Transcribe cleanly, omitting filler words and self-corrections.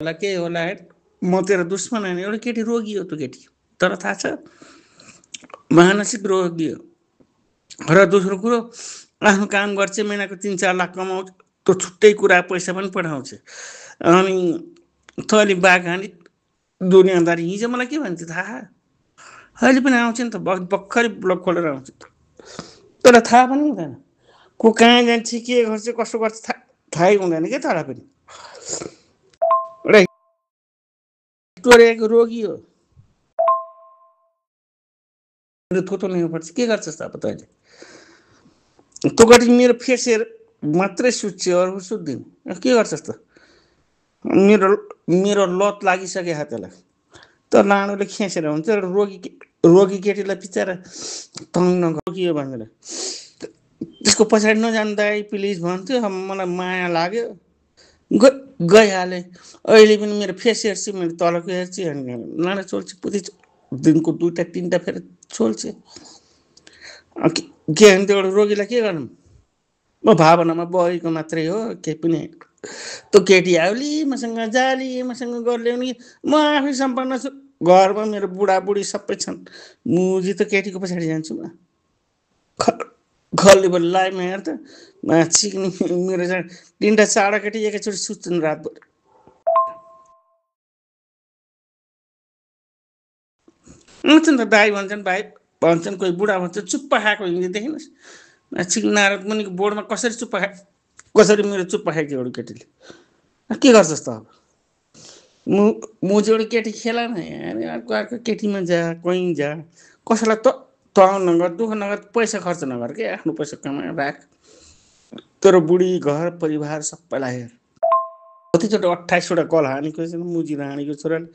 होला के होला हेट म तेरो दुश्मन होइन एउटा केटी रोगी हो त्यो केटी तर थाहा छ मानसिक रोगी हो र दोस्रो कुरो आफ्नो काम गर्छ महिनाको 3-4 लाख कमाउँछ त्यो छुट्टै कुरा पैसा पनि पठाउँछ अनि तैँले बाघानी दुनियाँदारी हिजो मलाई के भन्छ थाहा अहिले पनि आउँछ नि त भर्खरै ब्लग खोलेर आउँछ तर थाहा पनि हुँदैन को कहाँ जान्छ के गर्छ कसो गर्छ थाहै हुँदैन क्या तर पनि एउटा रोगी हो थोतो ल्याउनुपर्छ के गर्छस् अब तैँले त्यो गरी मेरो फेस हेर मात्रै सुत्छ अरू सुत्दैन के गर्छस् त मेरो मेरो लत लागिसक्यो त्यसलाई त लाडोले खेसेर हुन्छ रोगी केटीलाई बिचरा तङ नगयो भनेर त्यसको पछाडि नजान्दा प्लिज भन्थ्यो मलाई माया लाग्यो गइहालेँ अहिले पनि मेरो फेस हेर्छु मेरो तलको हेर्छु लाडो चोल्छु पुति दिनको 2-3टा फेरि चोल्छु के भने त्यो एउटा रोगीलाई के गर्नु म भावनामा बगेको मात्रै हो केही पनि त्यो केटी आउली मसँग जाली मसँग गर्ल्याउने म आफै सम्पन्न छु घरमा मेरो बुढाबुढी सबै छन् मुजी त केटीको पछाडि जान्छु म खल्ली बल्ली लाइमा हेर त चिक्ने मेरो 3टा 4टा केटी एकैचोटि सुत्छन् रातभर हुन्छ नि त दाई भन्छन् भाइ भन्छन् कोही बुढा भन्छ चुप्पा खाएको हिँड्दै देखिनुहोस् चिक्ने नारद मुनिको बोर्डमा कसरी चुप्पा खा कसरी मेरो चुप्पा खाएको एउटा केटीले के गर्छस् त अब मुजी एउटा केटी खेला न अर्को अर्को केटीमा जा कहीँ जा कसैलाई त नगर दुःख नगर पैसा खर्च नगर के आफ्नो पैसा कमाएर राख तेरो बुढी घर परिवार सबैलाई हेर कतिचोटि 28वटा कल हानेको छ मुजी रानीको छोराले